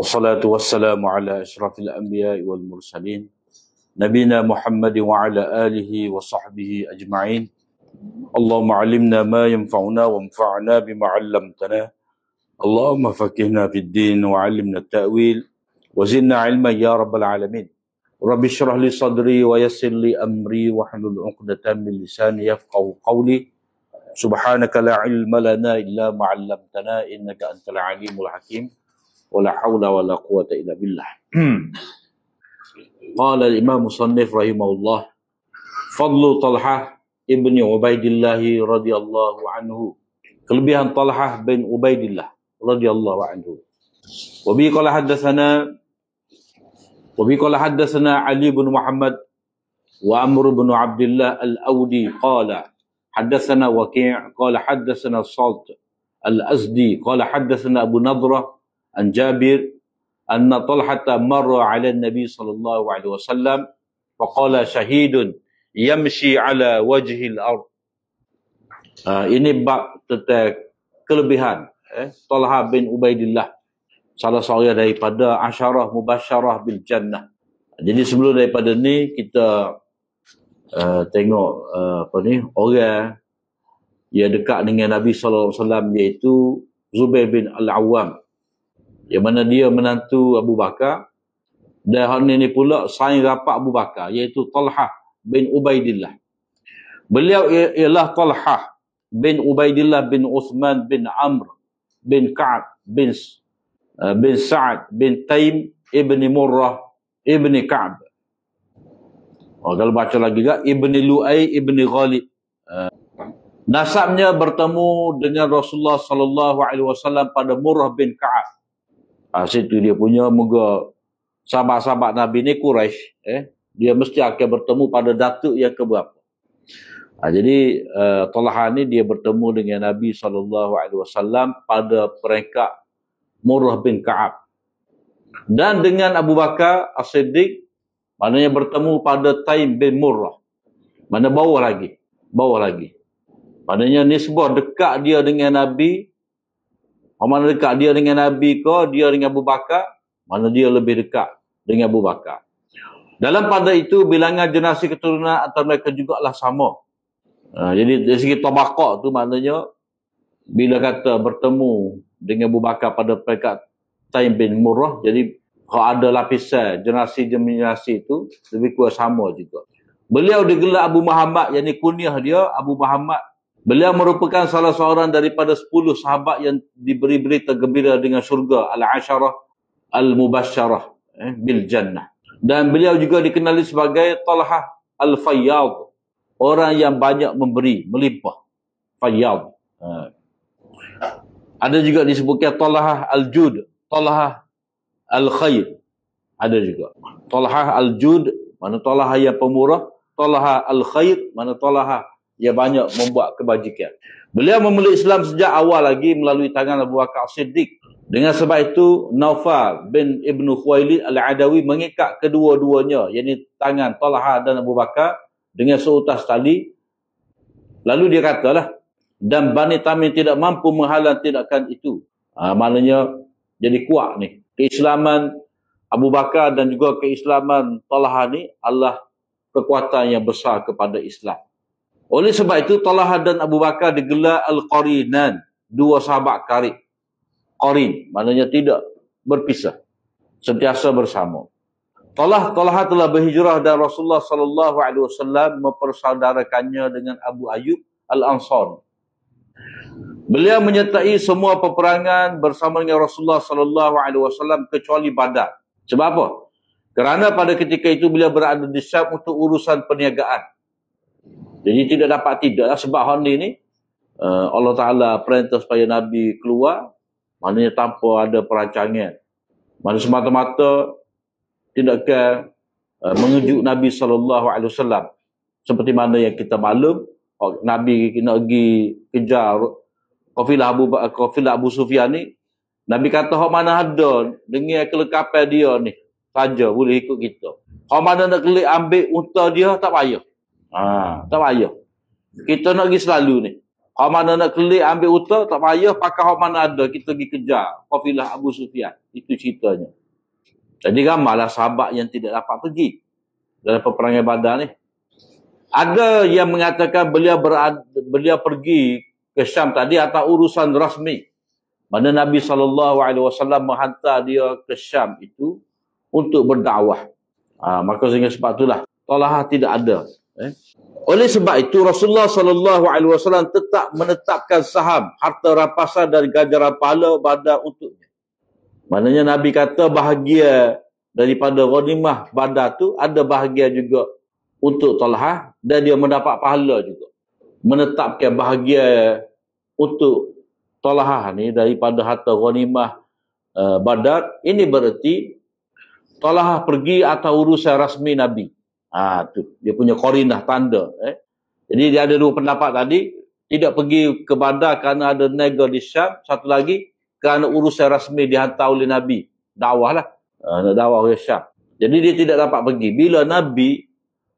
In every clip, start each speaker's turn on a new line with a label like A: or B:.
A: والصلاة والسلام على أشرف الأنبياء والمرسلين نبينا محمد وعلى آله وصحبه أجمعين. اللهم علمنا ما ينفعنا وانفعنا بما علمتنا. اللهم فقهنا في الدين وعلمنا التأويل وزدنا علما يا رب العالمين. رب اشرح لي صدري ويسر لي أمري واحلل عقدة من لساني يفقهوا قولي. سبحانك لا علم لنا إلا ما علمتنا إنك أنت العليم الحكيم ولا حول ولا قوة إلا بالله. قال الإمام مصنف رحمه الله: فضل طلحة ابن عبيد الله رضي الله عنه. Kelebihan Talhah bin Ubaidillah radhiyallahu anhu. Wabi qala haddatsana Ali bin Muhammad wa Amr bin Abdullah al-Awdi qala haddatsana Waqi' qala haddatsana Salt al-Azdi qala haddatsana Abu Nadrah an Jabir anna Talhata marra 'ala an-nabi sallallahu alaihi wasallam faqala shahidun yamshi 'ala wajhi al-ard. Ini bab tentang kelebihan Talhah bin Ubaidillah, salah seorang daripada asyarah mubasyarah bil jannah. Jadi sebelum daripada ni kita tengok orang yang dekat dengan Nabi sallallahu alaihi wasallam, iaitu Zubair bin Al-Awwam, yang mana dia menantu Abu Bakar, dan hal ini pula saing rapat Abu Bakar, iaitu Talhah bin Ubaidillah. Beliau ialah Talhah bin Ubaidillah bin Uthman bin Amr bin Ka'ab bin Sa'ad bin Taim ibni Murrah ibni Ka'ab. Kalau baca lagi kan, ibni Lu'ay ibni Ghalib. Nasabnya bertemu dengan Rasulullah sallallahu alaihi wasallam pada Murrah bin Ka'ab. Situ dia punya, moga sahabat-sahabat Nabi ni Quraisy, dia mesti akan bertemu pada datuk yang keberapa. Jadi Talhah ni dia bertemu dengan Nabi SAW pada peringkat Murrah bin Ka'ab. Dan dengan Abu Bakar As-Siddiq, maknanya bertemu pada Taim bin Murrah. Mana bawah lagi. Maknanya nisbah dekat dia dengan Nabi. Mana dekat dia dengan Nabi ke, dia dengan Abu Bakar, mana dia lebih dekat dengan Abu Bakar. Dalam pada itu, bilangan generasi keturunan antara mereka juga lah sama. Jadi dari segi tabaqah tu, maknanya bila kata bertemu dengan Abu Bakar pada peringkat Taim bin Murrah, jadi kalau ada lapisan generasi itu lebih kurang sama juga. Beliau digelar Abu Muhammad, yang ni kunyah dia Abu Muhammad. Beliau merupakan salah seorang daripada 10 sahabat yang diberi berita gembira dengan syurga, al-asyarah al-mubasyarah bil jannah. Dan beliau juga dikenali sebagai Talhah al-Fayyad, orang yang banyak memberi, melimpah. Fayyad. Ada juga disebutkan Talhah al-Jud, Talhah al-Khair. Ada juga. Talhah al-Jud, mana Talhah yang pemurah. Talhah al-Khair, mana Talhah yang banyak membuat kebajikan. Beliau memeluk Islam sejak awal lagi melalui tangan Abu Bakar Siddiq. Dengan sebab itu, Naufal bin Ibnu Khuwailid al-Adawi mengikat kedua-duanya, yakni tangan Talhah dan Abu Bakar, dengan seutas tali. Lalu dia katalah, dan Bani Tamim tidak mampu menghalang tindakan itu. Maknanya jadi kuat ni. Keislaman Abu Bakar dan juga keislaman Talhah ni adalah kekuatan yang besar kepada Islam. Oleh sebab itu, Talhah dan Abu Bakar digelar Al-Qarinan, dua sahabat karib. Qarin, maknanya tidak berpisah, sentiasa bersama. Talhah telah berhijrah dan Rasulullah sallallahu alaihi wasallam mempersaudarakannya dengan Abu Ayyub Al-Ansari. Beliau menyertai semua peperangan bersama dengan Rasulullah sallallahu alaihi wasallam kecuali Badar. Sebab apa? Kerana pada ketika itu beliau berada di Syam untuk urusan perniagaan. Jadi tidak dapat sebab hal ni Allah Ta'ala perintah supaya Nabi keluar, maknanya tanpa ada perancangan. Mana semata-mata tindakan mengejut Nabi SAW. Seperti mana yang kita maklum, Nabi nak pergi kejar kafilah Abu Sufyan ni, Nabi kata, hak mana ada dengan kelengkapan dia ni saja boleh ikut kita. Hak mana nak kelik ambil unta dia, tak payah. Tak payah. Kita nak pergi selalu ni. Hak mana nak kelik ambil unta, tak payah pakai hak mana ada. Kita pergi kejar kafilah Abu Sufyan. Itu ceritanya. Jadi ramailah sahabat yang tidak dapat pergi dalam peperangan Badar ni. Ada yang mengatakan beliau pergi ke Syam tadi atas urusan rasmi. Mana Nabi SAW menghantar dia ke Syam itu untuk berdakwah. Maka sehingga sebab itulah talahah tidak ada. Oleh sebab itu Rasulullah SAW tetap menetapkan saham harta rampasan dan ganjaran pahala Badar untuknya. Maknanya Nabi kata bahagia daripada ghanimah Badar tu ada bahagia juga untuk Talhah dan dia mendapat pahala juga. Menetapkan bahagia untuk Talhah ni daripada harta ghanimah Badar, ini bererti Talhah pergi atas urusan rasmi Nabi. Tu dia punya qarinah tanda. Jadi dia ada dua pendapat tadi, tidak pergi ke Badar kerana ada niaga di Syam, satu lagi kerana urusan rasmi dihantar oleh Nabi. Dakwah lah. Nak dakwah ke Syam. Jadi dia tidak dapat pergi. Bila Nabi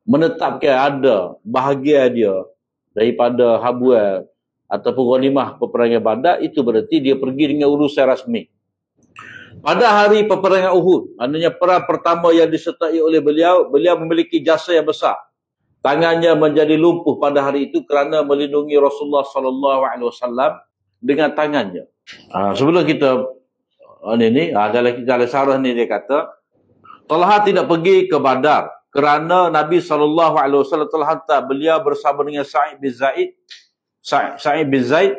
A: menetapkan ada bahagia dia daripada habuan ataupun ghanimah peperangan Badar, itu berarti dia pergi dengan urusan rasmi. Pada hari peperangan Uhud, maknanya perang pertama yang disertai oleh beliau memiliki jasa yang besar. Tangannya menjadi lumpuh pada hari itu kerana melindungi Rasulullah SAW dengan tangannya. Sebelum kita dalam syarah ni dia kata Talhah tidak pergi ke Badar kerana Nabi SAW telah hantar beliau bersama dengan Sa'id bin Zaid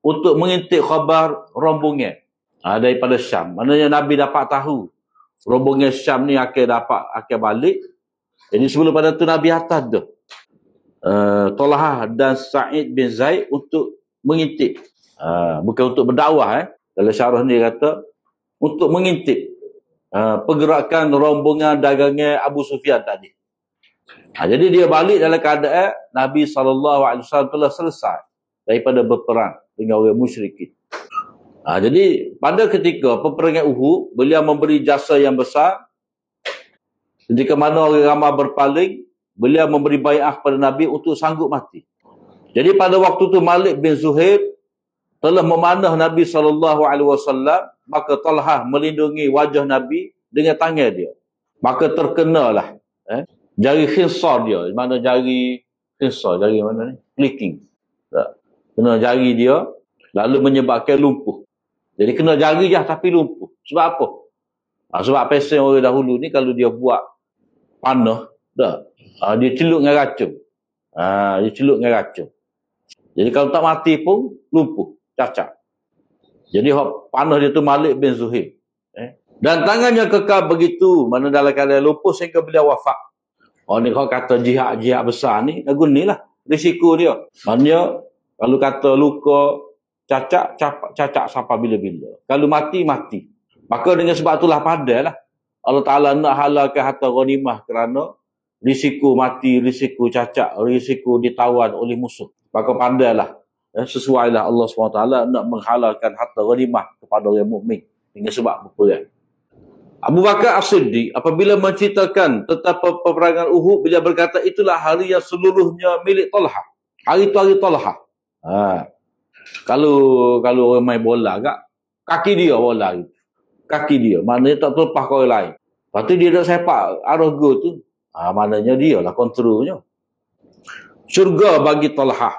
A: untuk mengintip khabar rombongan daripada Syam. Maknanya Nabi dapat tahu rombongan Syam ni akan balik. Jadi sebelum pada tu Nabi hantar dah Talhah dan Sa'id bin Zaid untuk mengintip. Bukan untuk berdakwah. Dalam syarah ni kata untuk mengintip pergerakan rombongan dagangan Abu Sufyan tadi. Jadi dia balik dalam keadaan Nabi SAW telah selesai daripada berperang dengan orang musyrikin. Jadi pada ketika peperangan Uhud, beliau memberi jasa yang besar. Ketika mana orang ramai berpaling, beliau memberi bai'ah kepada Nabi untuk sanggup mati. Jadi pada waktu itu Malik bin Zuhair telah memanah Nabi SAW, maka Talhah melindungi wajah Nabi dengan tangan dia. Maka terkenalah jari khinsar dia. Mana jari khinsar? Jari mana ni? Clicking. Kena jari dia, lalu menyebabkan lumpuh. Jadi kena jari je tapi lumpuh. Sebab apa? Sebab pesen orang dahulu ni kalau dia buat panah, dia celup dengan racun. Dia celup dengan racun. Jadi kalau tak mati pun lumpuh, cacat. Jadi panah dia tu Malik bin Zuhair. Dan tangannya kekal begitu, mana dalam keadaan lumpuh sehingga beliau wafat. Ni kalau kata jihad besar ni, lagu ni lah risiko dia. Maknanya kalau kata luka cacat sampai bila-bila. Kalau mati. Maka dengan sebab itulah padahlah Allah Ta'ala nak halalkan harta ghanimah kerana risiko mati, risiko cacat, risiko ditawan oleh musuh. Maka pandailah, sesuailah Allah SWT nak menghalalkan harta ghanimah kepada orang mukmin dengan sebab berperang. Abu Bakar As-Siddiq apabila menceritakan tentang peperangan Uhud, beliau berkata itulah hari yang seluruhnya milik Talhah. Hari itu hari Talhah. Kalau orang main bola kaki dia bola gitu. Kaki dia, maknanya tak terlepas ke orang lain. Lepas tu dia nak sepak arah gol tu, maknanya dia lah kontrolnya. Syurga bagi Talhah.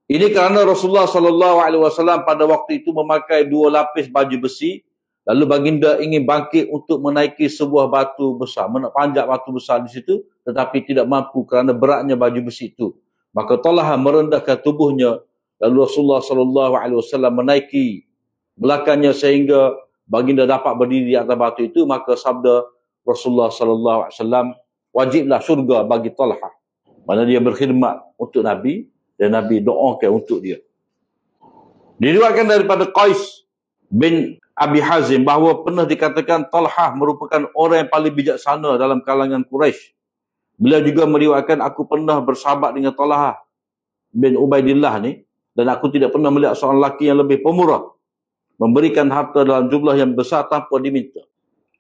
A: Ini kerana Rasulullah SAW pada waktu itu memakai 2 lapis baju besi, lalu baginda ingin bangkit untuk menaiki sebuah batu besar, panjat batu besar di situ, tetapi tidak mampu kerana beratnya baju besi itu. Maka Talhah merendahkan tubuhnya, lalu Rasulullah SAW menaiki belakangnya sehingga baginda dapat berdiri di atas batu itu. Maka sabda Rasulullah SAW, wajiblah syurga bagi Talhah. Mana dia berkhidmat untuk Nabi dan Nabi doakan untuk dia. Diriwayatkan daripada Qais bin Abi Hazim bahawa pernah dikatakan Talhah merupakan orang yang paling bijaksana dalam kalangan Quraisy. Beliau juga meriwayatkan, aku pernah bersahabat dengan Talhah bin Ubaidillah ni, dan aku tidak pernah melihat seorang lelaki yang lebih pemurah, memberikan harta dalam jumlah yang besar tanpa diminta.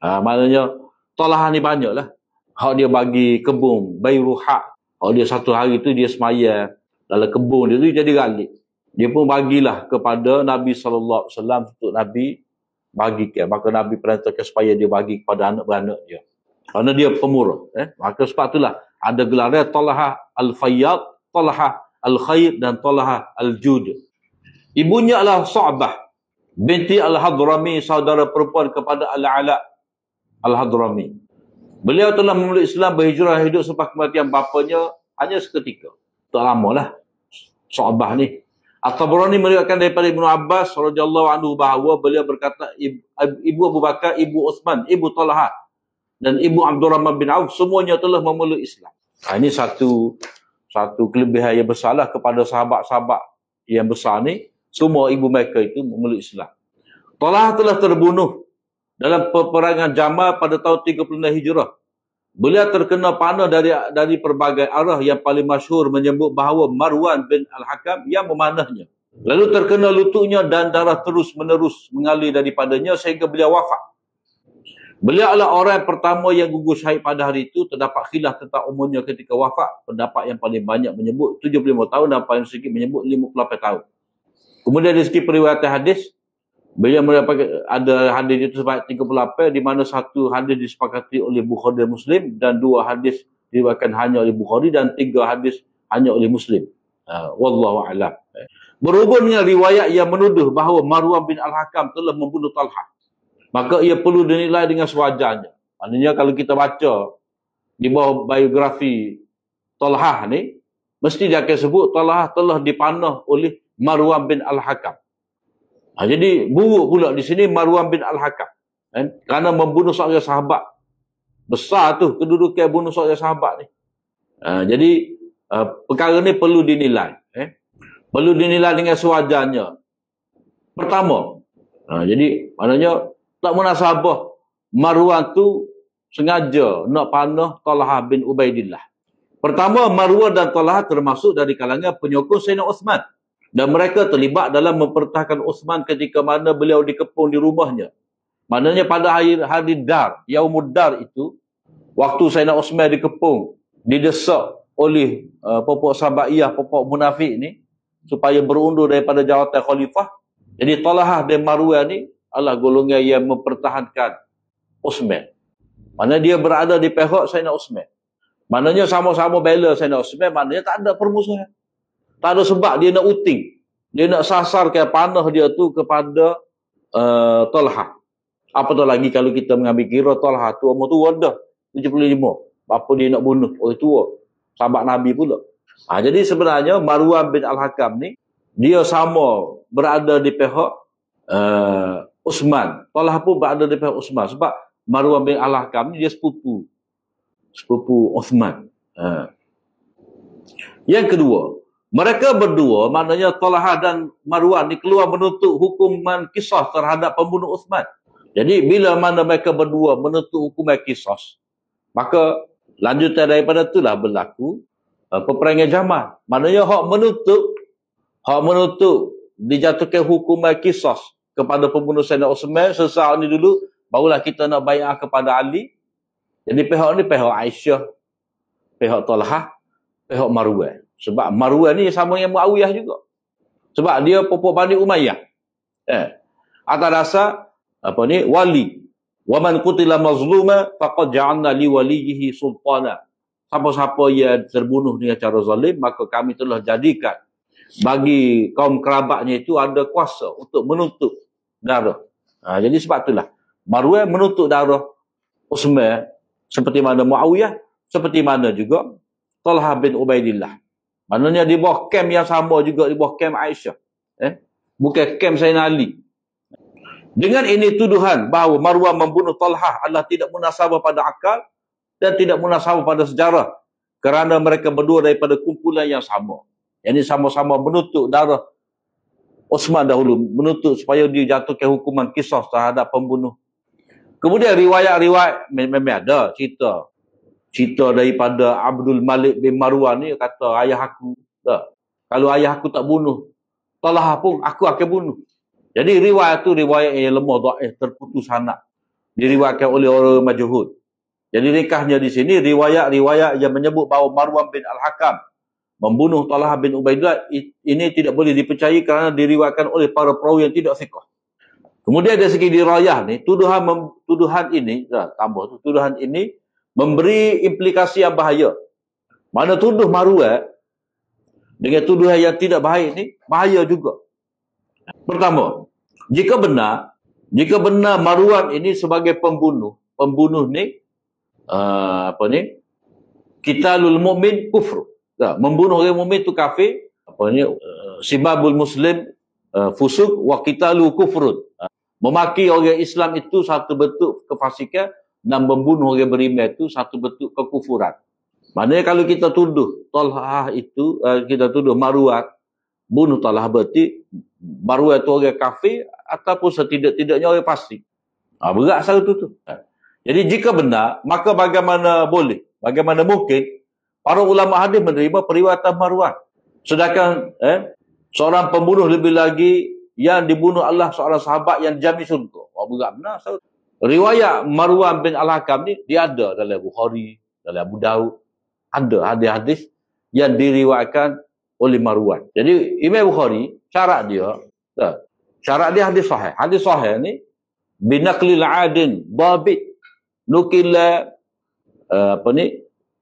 A: Maknanya Talhah ni banyaklah. Hak dia bagi kebun Bayruha. Dia satu hari tu dia semaya dalam kebun dia tu jadi galik. Dia pun bagilah kepada Nabi SAW untuk Nabi bagikan. Maka Nabi perintahkan supaya dia bagi kepada anak beranak dia. Kerana dia pemurah. Maka sebab itulah ada gelarnya Talha Al-Fayyad, Talha Al-Khair dan Talha Al-Jud. Ibunya adalah Sa'bah binti Al-Hadrami, saudara perempuan kepada Al-Ala Al-Hadrami. Beliau telah memeluk Islam, berhijrah, hidup selepas kematian bapanya hanya seketika. Tak lama lah Sa'bah ni. At-Tabrani meriwayatkan daripada Ibnu Abbas radhiyallahu anhu bahawa beliau berkata, ibu Abu Bakar, ibu Uthman, ibu Talha dan ibu Abdurrahman bin Auf semuanya telah memeluk Islam. Ini satu kelebihan yang besarlah kepada sahabat-sahabat yang besar ni. Semua ibu mereka itu memeluk Islam. Talha telah terbunuh dalam peperangan Jamal pada tahun 36 Hijrah. Beliau terkena panah dari berbagai arah, yang paling masyhur menyebut bahawa Marwan bin Al-Hakam yang memanahnya. Lalu terkena lututnya dan darah terus-menerus mengalir daripadanya sehingga beliau wafat. Beliau adalah orang yang pertama yang gugur syahid pada hari itu. Terdapat khilaf tentang umurnya ketika wafat. Pendapat yang paling banyak menyebut 75 tahun dan paling sedikit menyebut 58 tahun. Kemudian dari segi periwayatan hadis, beliau mendapatkan ada hadis itu sebanyak 38, di mana satu hadis disepakati oleh Bukhari dan Muslim, dan dua hadis diriwayatkan hanya oleh Bukhari, dan tiga hadis hanya oleh Muslim. Wallahu a'lam. Berhubung dengan riwayat yang menuduh bahawa Marwan bin Al-Hakam telah membunuh Talha, maka ia perlu dinilai dengan sewajarnya. Maknanya kalau kita baca di bawah biografi Talha ni, mesti dia akan sebut Talha telah dipanah oleh Marwan bin Al-Hakam. Jadi buruk pula di sini Marwan bin Al-Hakam, kerana membunuh seorang sahabat. Besar tu kedudukan bunuh seorang sahabat ni. Jadi perkara ni perlu dinilai. Perlu dinilai dengan sewajarnya. Pertama, jadi maknanya tak munasabah Marwan tu sengaja nak panah Talha bin Ubaidillah. Pertama, Marwan dan Talha termasuk dari kalangan penyokong Sayyidina Uthman. Dan mereka terlibat dalam mempertahankan Uthman ketika mana beliau dikepung di rumahnya. Maknanya pada hari Dar, Yaumud Dar itu, waktu Sayyidina Uthman dikepung, didesak oleh pokok Sabaiyah, pokok munafik ni, supaya berundur daripada jawatan khalifah. Jadi Talha bin Marwan ni adalah golongan yang mempertahankan Uthman. Maknanya dia berada di pihak Sayyidina Uthman. Maknanya sama-sama bela Sayyidina Uthman, maknanya tak ada permusuhan. Tak ada sebab dia nak uting. Dia nak sasarkan panah dia tu kepada Talha. Apatah lagi kalau kita mengambil kira Talha tu umur tua dah 75. Apa dia nak bunuh orang tua? Sahabat Nabi pula. Jadi sebenarnya Marwan bin Al-Hakam ni, dia sama berada di pihak Uthman. Talha pun berada di pihak Uthman. Sebab Marwan bin Al-Hakam ni dia sepupu Uthman. Yang kedua, mereka berdua, maknanya Talha dan Marwan ni keluar menuntut hukuman qisas terhadap pembunuh Uthman. Jadi bila mana mereka berdua menuntut hukuman qisas, maka lanjutan daripada itulah berlaku peperangan Jamal. Maknanya hak menuntut dijatuhkan hukuman qisas kepada pembunuh Sayyidina Uthman. Sesaat ni dulu barulah kita nak bai'ah kepada Ali. Jadi pihak ni pihak Aisyah, pihak Talha, pihak Marwan. Sebab Marwan ni sama dengan Muawiyah juga. Sebab dia pokok Bani Umayyah. Atas dasar wali. Wa man qutila mazluma faqad ja'alna li waliyhi sultana. Siapa-siapa yang terbunuh dengan cara zalim, maka kami telah jadikan bagi kaum kerabatnya itu ada kuasa untuk menuntut darah. Jadi sebab itulah Marwan menuntut darah Uthman seperti mana Muawiyah, seperti mana juga Talha bin Ubaidillah. Maknanya di bawah kem yang sama juga, di bawah kem Aisyah. Bukan kem Sayyidina Ali. Dengan ini tuduhan bahawa Marwan membunuh Talha adalah tidak munasabah pada akal dan tidak munasabah pada sejarah. Kerana mereka berdua daripada kumpulan yang sama. Yang ini sama-sama menuntut darah Uthman dahulu. Menuntut supaya dijatuhkan hukuman qisas terhadap pembunuh. Kemudian riwayat-riwayat memang ada cerita daripada Abdul Malik bin Marwan ni, kata ayah aku tak. Kalau ayah aku tak bunuh Talha pun aku akan bunuh. Jadi riwayat tu riwayat yang lemah, dhaif, terputus sanad, diriwayatkan oleh orang majhul. Jadi ringkasnya di sini riwayat-riwayat yang menyebut bahawa Marwan bin Al-Hakam membunuh Talhah bin Ubaidillah, ini tidak boleh dipercayai kerana diriwayatkan oleh para perawi yang tidak thiqah. Kemudian dari segi dirayah ni, tuduhan ini, tuduhan ini memberi implikasi yang bahaya. Mana tuduh Marwah dengan tuduhan yang tidak baik ni bahaya juga. Pertama, jika benar Marwan ini sebagai pembunuh ni qitalul mu'min kufur. Membunuh orang mukmin itu kafir. Sibabul muslim fusuk wa qitalu kufrun. Memaki orang Islam itu satu bentuk kefasikan dan membunuh orang beriman itu satu bentuk kekufuran. Maknanya kalau kita tuduh Talhah itu, kita tuduh Marwan bunuh Talhah, berarti Marwan itu orang kafir ataupun setidak-tidaknya orang fasik. Berat satu tu. Jadi jika benar, maka bagaimana mungkin para ulama hadis menerima periwayatan Marwan. Sedangkan seorang pembunuh lebih lagi yang dibunuh Allah seorang sahabat yang jamin syurga. Berat benar. Riwayat Marwan bin Al-Hakam ni dia ada dalam Bukhari, dalam Abu Daud. Ada hadis-hadis yang diriwayatkan oleh Marwan. Jadi Imam Bukhari syarat dia hadis sahih. Hadis sahih ni binaqlil adin babit nukila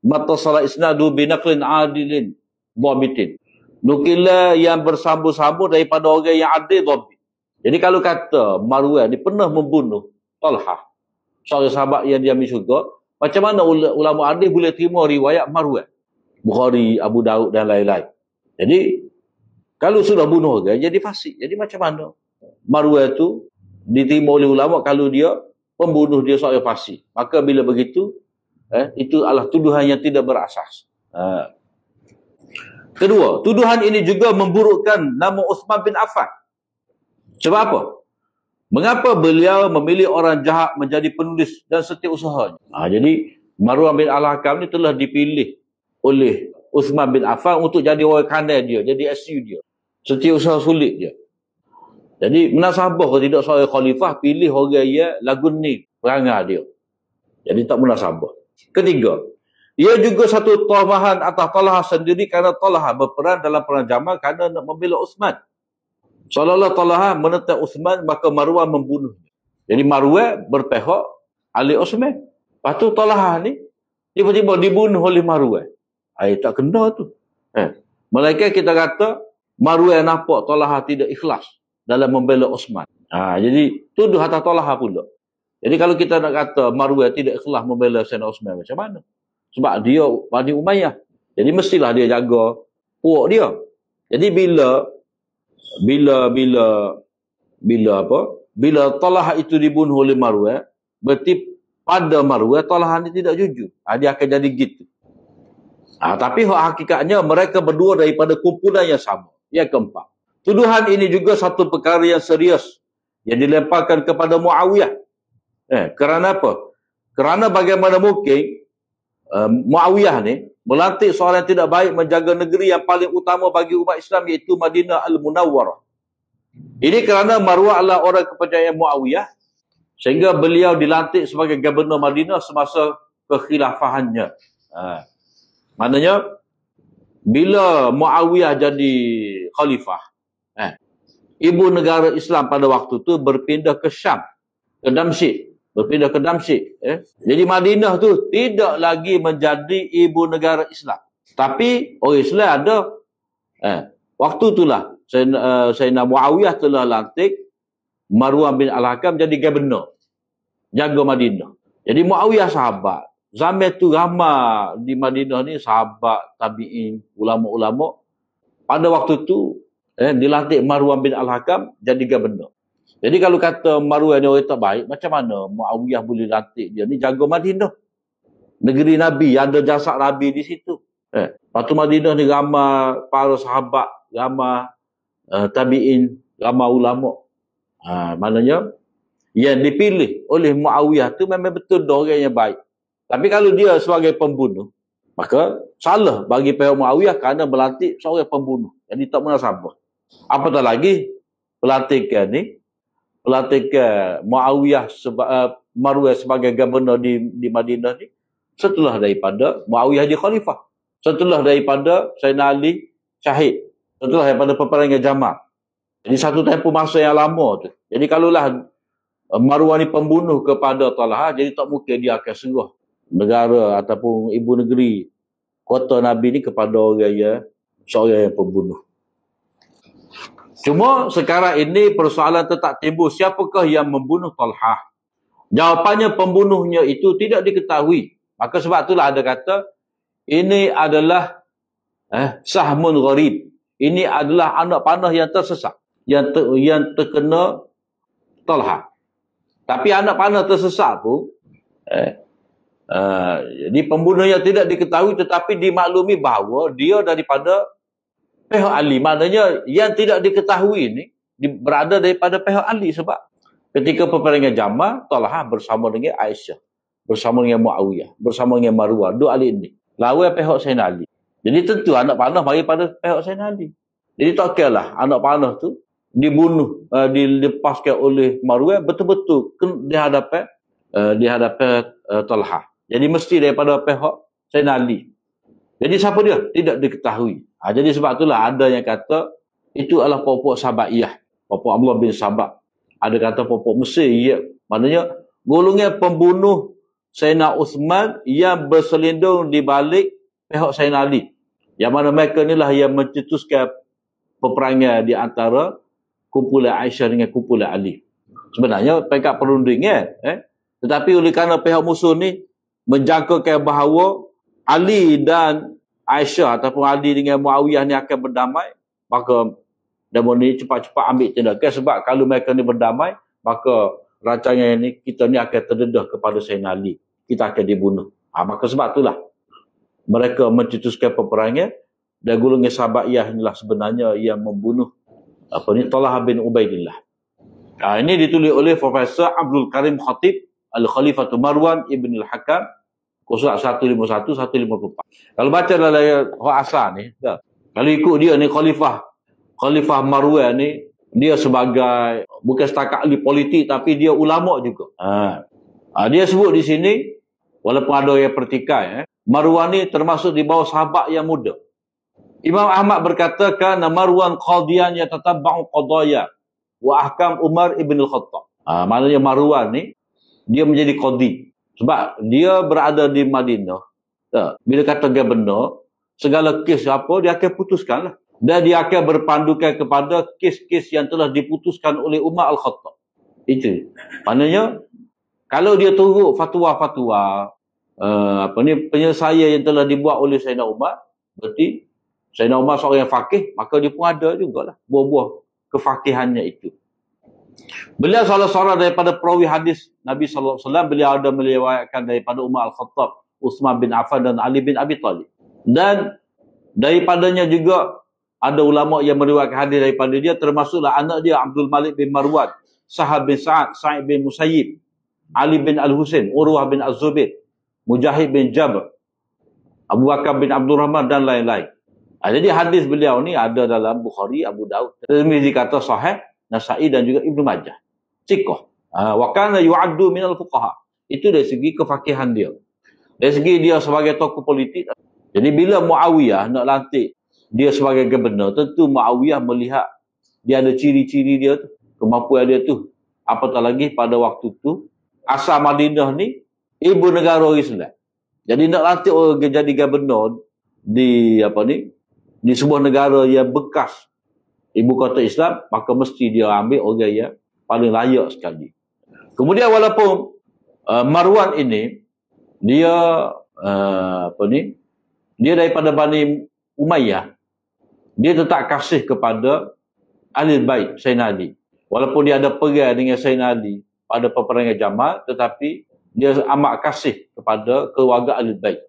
A: matasala isnadu binaqlin adilin babitin. Nukila yang bersambung-sambung daripada orang yang adil babit. Jadi kalau kata Marwan dia pernah membunuh Talhah, seorang sahabat yang diamin syurga, macam mana ulama hadis boleh terima riwayat Marwan? Bukhari, Abu Daud dan lain-lain. Jadi kalau sudah bunuh orang jadi fasik. Jadi macam mana Marwan itu diterima oleh ulama kalau dia pembunuh dia seorang fasik? Maka bila begitu itu adalah tuduhan yang tidak berasas. Kedua, tuduhan ini juga memburukkan nama Uthman bin Affan. Sebab apa? Mengapa beliau memilih orang jahat menjadi penulis dan setiausahanya? Jadi Marwan bin Al-Hakam ni telah dipilih oleh Uthman bin Affan untuk jadi orang kanan dia, jadi SU dia. Setiausaha sulit dia. Jadi munasabah kalau tidak seorang khalifah pilih orang yang lagu ni perangai dia. Jadi tak munasabah. Ketiga, ia juga satu tumahan atas Talhah sendiri kerana Talhah berperan dalam perang Jamal kerana nak membela Uthman. Seolah-olah Talhah menentang Uthman, maka Marwan membunuhnya. Jadi Marwan berpihak ahli Uthman. Lepas tu Talhah ni tiba-tiba dibunuh oleh Marwan. Tak kena tu. Melainkan kita kata Marwan nampak Talhah tidak ikhlas dalam membela Uthman. Jadi tuduh atas Talhah pula. Jadi kalau kita nak kata Marwan tidak ikhlas membela Sayyidina Uthman, macam mana? Sebab dia Bani Umayyah. Jadi mestilah dia jaga puak dia. Jadi bila Talhah itu dibunuh oleh Marwan, berarti pada Marwan Talhah ni tidak jujur. Dia akan jadi gitu. Tapi hakikatnya mereka berdua daripada kumpulan yang sama. Yang keempat, tuduhan ini juga satu perkara yang serius yang dilemparkan kepada Muawiyah. Kerana apa? Kerana bagaimana mungkin Muawiyah ni melantik seorang yang tidak baik menjaga negeri yang paling utama bagi umat Islam, iaitu Madinah Al-Munawwarah. Ini kerana Marwan adalah orang kepercayaan Muawiyah, sehingga beliau dilantik sebagai gubernur Madinah semasa kekhilafahannya. Maknanya bila Muawiyah jadi khalifah, ibu negara Islam pada waktu tu berpindah ke Syam, ke Damsyik. Jadi Madinah tu tidak lagi menjadi ibu negara Islam. Tapi orang Islam ada. Waktu itulah Sayyidina Muawiyah telah lantik Marwan bin Al-Hakam jadi gubernur, jaga Madinah. Jadi Muawiyah sahabat. Zaman tu ramai di Madinah ni sahabat, tabi'in, ulama-ulama. Pada waktu tu dilantik Marwan bin Al-Hakam jadi gubernur. Jadi kalau kata Marwan ni orang tak baik, macam mana Muawiyah boleh lantik dia ni jaga Madinah? Negeri Nabi, ada jasad Nabi di situ. Lepas tu Madinah ni ramai para sahabat, ramai tabi'in, ramai ulama. Maknanya yang dipilih oleh Muawiyah tu memang betul orang yang baik. Tapi kalau dia sebagai pembunuh, maka salah bagi pihak Muawiyah kerana melantik seorang pembunuh. Jadi tak munasabah. Apatah lagi pelantikan Muawiyah Marwan sebagai gubernur di Madinah ni setelah daripada Muawiyah jadi khalifah. setelah daripada Sayyidina Ali syahid, setelah daripada peperangan Jamal. Jadi satu tempoh masa yang lama tu. Jadi kalaulah Marwan ni pembunuh kepada Talha, jadi tak mungkin dia akan serah negara ataupun ibu negeri kota Nabi ni kepada orang yang seorang yang pembunuh. Cuma sekarang ini persoalan tetap timbul, siapakah yang membunuh Talha? Jawapannya pembunuhnya itu tidak diketahui. Maka sebab itulah ada kata ini adalah sahmun gharib. Ini adalah anak panah yang tersesat, yang terkena Talha. Tapi anak panah tersesat pun jadi pembunuhnya tidak diketahui, tetapi dimaklumi bahawa dia daripada pihak Ali. Maknanya yang tidak diketahui ni berada daripada pihak Ali, sebab ketika peperangan Jamal, Talha bersama dengan Aisyah, bersama dengan Muawiyah, bersama dengan Marwan, dua Ali ini lawan pihak Sayyidina Ali. Jadi tentu anak panah mari pada pihak Sayyidina Ali. Jadi tak kiralah anak panah tu dibunuh, dilepaskan oleh Marwan betul-betul di hadapan Talha. Jadi mesti daripada pihak Sayyidina Ali. Jadi siapa dia? Tidak diketahui. Jadi sebab itulah ada yang kata itu adalah pokok Sabaiyah, pokok Abdullah bin Sabah. Ada kata pokok Mesir. Ya. Maknanya golongan pembunuh Sayyidina Uthman yang berselindung di balik pihak Sayyidina Ali. Yang mana mereka inilah yang mencetuskan peperangan di antara kumpulan Aisyah dengan kumpulan Ali. Sebenarnya peringkat perundingan. Tetapi oleh kerana pihak musuh ni menjangkakan bahawa Ali dan Aisyah ataupun Ali dengan Muawiyah ni akan berdamai, maka Damon ni cepat-cepat ambil tindakan, sebab kalau mereka ni berdamai, maka rancangan ni kita ni akan terdedah kepada Sayyidina Ali. Kita akan dibunuh. Maka sebab itulah mereka mencetuskan peperangan, dan golongan Sabaiyah inilah sebenarnya yang membunuh Talha bin Ubaidillah. Ini ditulis oleh Profesor Abdul Karim Khatib Al-Khalifatu Marwan Ibn Al-Hakam, Qusat 151-154. Kalau baca dalam asal ni, kalau ikut dia ni Khalifah Marwan ni, dia sebagai bukan setakat ahli politik, tapi dia ulama juga. Dia sebut di sini, walaupun ada yang pertikai, Marwan ni termasuk di bawah sahabat yang muda. Imam Ahmad berkata, kana Marwan qadiyan yatatabba'u qadaya wa ahkam Umar ibn al-Khattab. Maknanya Marwan ni dia menjadi qadi sebab dia berada di Madinah. Bila kata dia benar, segala kes apa dia akan putuskan lah. Dan dia akan berpandukan kepada kes-kes yang telah diputuskan oleh Umar al-Khattab. Itu. Maknanya kalau dia turut fatwa-fatwa penyelesaian yang telah dibuat oleh Sayyidina Umar, berarti Sayyidina Umar seorang yang faqih, maka dia pun ada jugalah buah-buah kefaqihannya itu. Beliau salah seorang daripada perawi hadis Nabi SAW. Beliau ada meriwayatkan daripada Umar Al-Khattab, Uthman bin Affan dan Ali bin Abi Talib. Dan daripadanya juga ada ulama yang meriwayatkan hadis daripada dia, termasuklah anak dia Abdul Malik bin Marwan, Sahab bin Sa'ad, Sa'id bin Musayyib, Ali bin Al-Husain, Urwah bin Az-Zubair, Mujahid bin Jabr, Abu Bakar bin Abdul Rahman dan lain-lain. Jadi hadis beliau ni ada dalam Bukhari, Abu Daud, Tirmizi kata sahih, Nasa'i dan juga Ibnu Majah. Thiqah. Wa kana yu'addu minal fuqaha. Itu dari segi kefakihan dia. Dari segi dia sebagai tokoh politik. Jadi bila Muawiyah nak lantik dia sebagai gubernur, tentu Muawiyah melihat dia ada ciri-ciri dia tu, kemampuan dia tu. Apatah lagi pada waktu tu asal Madinah ni ibu negara Islam. Jadi nak lantik orang jadi gubernur di di sebuah negara yang bekas ibu kota Islam, maka mesti dia ambil orang yang paling layak sekali. Kemudian walaupun Marwan ini dia dia daripada Bani Umayyah, dia tetap kasih kepada ahli bait Sayyidina Ali. Walaupun dia ada perang dengan Sayyidina Ali pada peperangan Jamal, tetapi dia amat kasih kepada keluarga ahli bait.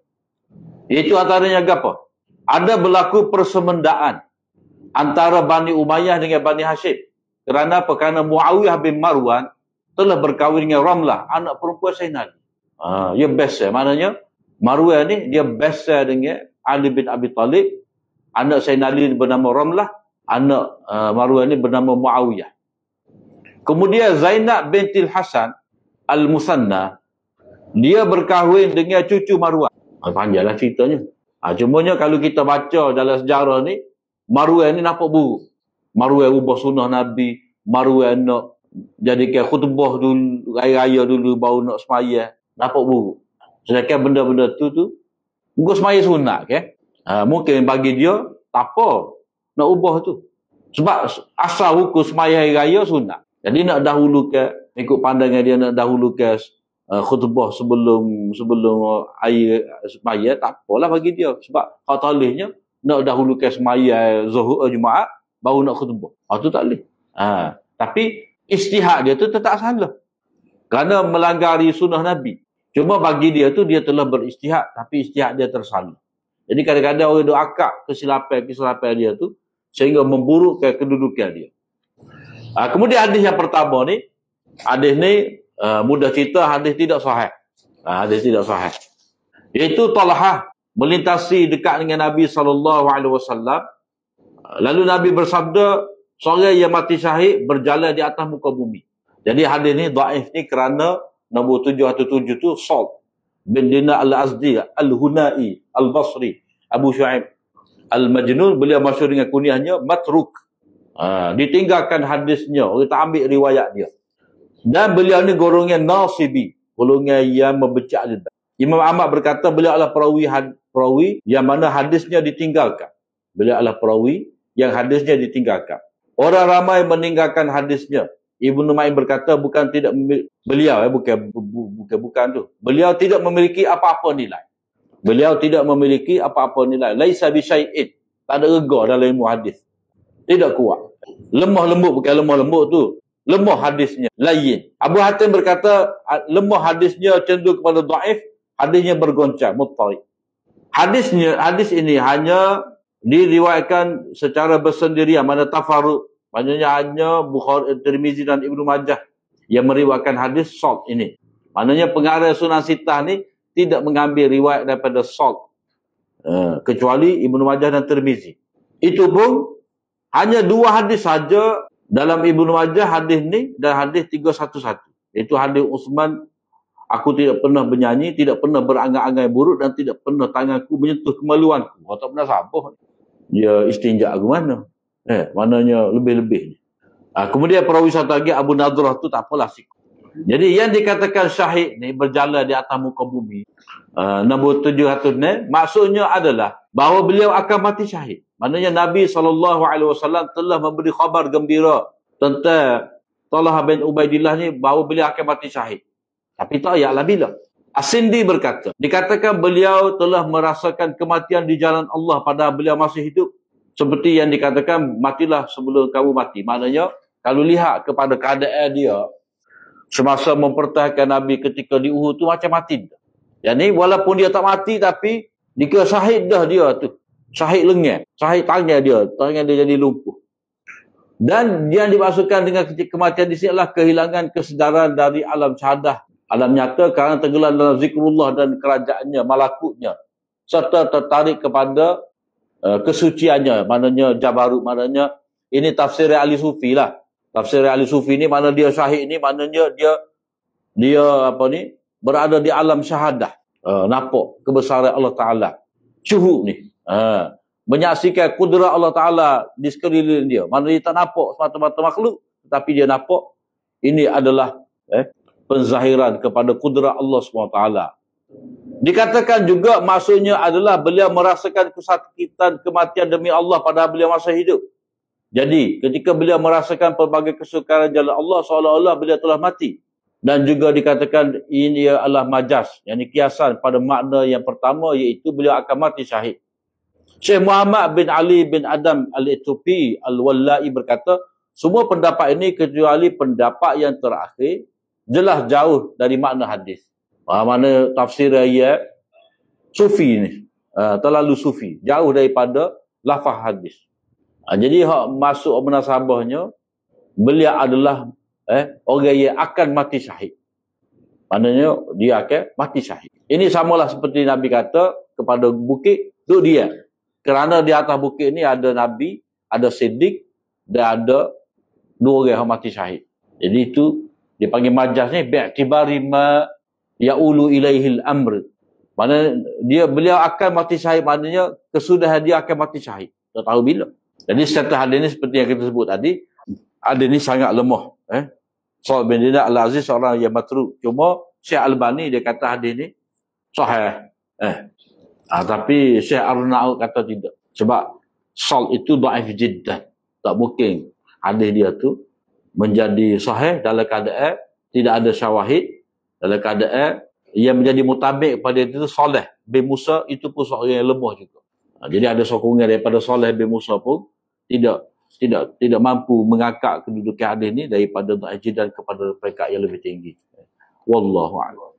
A: Itu antaranya apa? Ada berlaku persemendaan antara Bani Umayyah dengan Bani Hashim. Kerana Muawiyah bin Marwan telah berkahwin dengan Ramlah, anak perempuan Sayyidina Ali. Dia besar. Maknanya Marwan ni dia besar dengan Ali bin Abi Talib. Anak Sayyidina Ali bernama Ramlah, anak Marwan ni bernama Muawiyah. Kemudian Zainab bintil Hasan Al-Musanna, dia berkahwin dengan cucu Marwan. Panjanglah ceritanya. Cumanya kalau kita baca dalam sejarah ni, Marwan ni nampak buruk. Marwan ubah sunnah Nabi, Marwan nak jadikan khutbah dulu, raya-raya dulu baru nak semaya, nampak buruk. Sedangkan benda-benda tu mungkin semaya sunat kan. Mungkin bagi dia tak apa nak ubah tu. Sebab asal hukum semaya hari raya sunat. Jadi nak dahulukan, ikut pandangan dia nak dahulukan khutbah sebelum air semaya, tak apalah bagi dia. Sebab kalau talihnya nak dahulukan semaya Zuhur Jumaat baru nak khutbah. Itu tak boleh. Tapi ijtihad dia tu tetap salah. Kerana melanggari sunnah Nabi. Cuma bagi dia tu dia telah berijtihad, tapi ijtihad dia tersalah. Jadi kadang-kadang orang duk akak kesilapan dia tu sehingga memburukkan kedudukan dia. Kemudian hadis yang pertama ni, hadis ni mudah cerita hadis tidak sahih. Hadis tidak sahih. Iaitu Talhah melintasi dekat dengan Nabi SAW. Lalu Nabi bersabda, seorang yang mati syahid berjalan di atas muka bumi. Jadi hadis ni dhaif ni kerana nombor 717 tu Salt bin Dinar Al-Azdi Al-Hunai Al-Basri Abu Shu'aib Al-Majnun, beliau masyhur dengan kunyahnya Matruk. Ditinggalkan hadisnya, orang tak ambil riwayat dia. Dan beliau ni golongan nasibi, golongan yang membecak lidah. Imam Ahmad berkata beliau adalah perawi yang mana hadisnya ditinggalkan. Beliau adalah perawi yang hadisnya ditinggalkan. Orang ramai meninggalkan hadisnya. Ibnu Ma'in berkata bukan tu. Beliau tidak memiliki apa-apa nilai. Beliau tidak memiliki apa-apa nilai. Laisa bi syai'in. Tak ada rega dalam ilmu hadis. Tidak kuat. Lemah lembut, bukan lemah lembut tu. Lemah hadisnya, lain. Abu Hatim berkata lemah hadisnya cenderung kepada dhaif, hadisnya bergoncang, muttarib. Hadis ini hanya diriwayatkan secara bersendirian, mana tafarruq. Maknanya hanya Bukhari, Tirmizi dan Ibnu Majah yang meriwayatkan hadis Salt ini. Maknanya pengarang Sunan Sittah ni tidak mengambil riwayat daripada Salt. Kecuali Ibnu Majah dan Tirmizi. Itu pun hanya 2 hadis saja dalam Ibnu Majah, hadis ni dan hadis 311. Itu hadis Uthman, aku tidak pernah bernyanyi, tidak pernah berangan-angan buruk dan tidak pernah tanganku menyentuh kemaluanku. Kau tak pernah sabar. Dia istinja aku mana? Maknanya lebih-lebih ni. Kemudian perawi satu lagi Abu Nadrah tu tak apalah sik. Jadi yang dikatakan syahid ni berjalan di atas muka bumi, nombor 700 ni, maksudnya adalah bahawa beliau akan mati syahid. Maknanya Nabi SAW telah memberi khabar gembira tentang Talhah bin Ubaidillah ni bahawa beliau akan mati syahid. Tapi tak ayatlah bila. As-Sindi berkata, dikatakan beliau telah merasakan kematian di jalan Allah pada beliau masih hidup. Seperti yang dikatakan, matilah sebelum kamu mati. Maknanya, kalau lihat kepada keadaan dia semasa mempertahankan Nabi ketika di Uhud tu macam mati. Yang ni walaupun dia tak mati tapi dikira syahid dah dia tu. Syahid lengan, syahid tangan dia jadi lumpuh. Dan yang dimaksudkan dengan kematian di sini adalah kehilangan kesedaran dari alam syahadah, alam nyata kerana tenggelam dalam zikrullah dan kerajaannya, malakutnya, serta tertarik kepada kesuciannya, maknanya Jabarut, maknanya ini tafsir ahli sufi lah. Tafsir ahli sufi ni mana dia syahid ni, maknanya dia apa ni, berada di alam syahadah, nampak kebesaran Allah Ta'ala, syuhud ni, menyaksikan kudrat Allah Ta'ala di sekeliling dia. Mana dia tak nampak semata-mata makhluk, tetapi dia nampak ini adalah penzahiran kepada kudrat Allah SWT. Dikatakan juga maksudnya adalah beliau merasakan kesakitan kematian demi Allah pada beliau masa hidup. Jadi ketika beliau merasakan pelbagai kesukaran jalan Allah, seolah-olah beliau telah mati. Dan juga dikatakan ini adalah majaz, yang kiasan pada makna yang pertama, iaitu beliau akan mati syahid. Syekh Muhammad bin Ali bin Adam Al-Itufi Al-Walla'i berkata, semua pendapat ini kecuali pendapat yang terakhir jelas jauh dari makna hadis. Mana tafsir ayat sufi ni, terlalu sufi, jauh daripada lafaz hadis. Jadi hak masuk munasabahnya, beliau adalah orang yang akan mati syahid. Maknanya dia akan mati syahid. Ini samalah seperti Nabi kata kepada bukit, duduk dia. Kerana di atas bukit ni ada Nabi, ada Siddiq dan ada 2 orang yang mati syahid. Jadi itu dipanggil majaz ni bi'tibari ma ya'ulu ilaihil amr. Mana beliau akan mati syahid, maknanya kesudahan dia akan mati syahid. Tak tahu bila. Jadi status hadis ni seperti yang kita sebut tadi, hadis ni sangat lemah. Sa'ad bin Dinar Al-Aziz seorang yang matruk. Cuma Syekh Albani dia kata hadis ni sahih. Tapi Syekh Arnaud kata tidak. Sebab Sa'ad itu dhaif jiddan. Tak mungkin hadis dia tu menjadi sahih dalam keadaan tidak ada syawahid, dalam keadaan yang menjadi mutabik pada itu Saleh bin Musa itu pun seorang yang lemah juga. Jadi ada sokongan daripada Saleh bin Musa pun tidak mampu mengangkat kedudukan hadis ni daripada dhaif jiddan kepada peringkat yang lebih tinggi. Wallahu a'lam.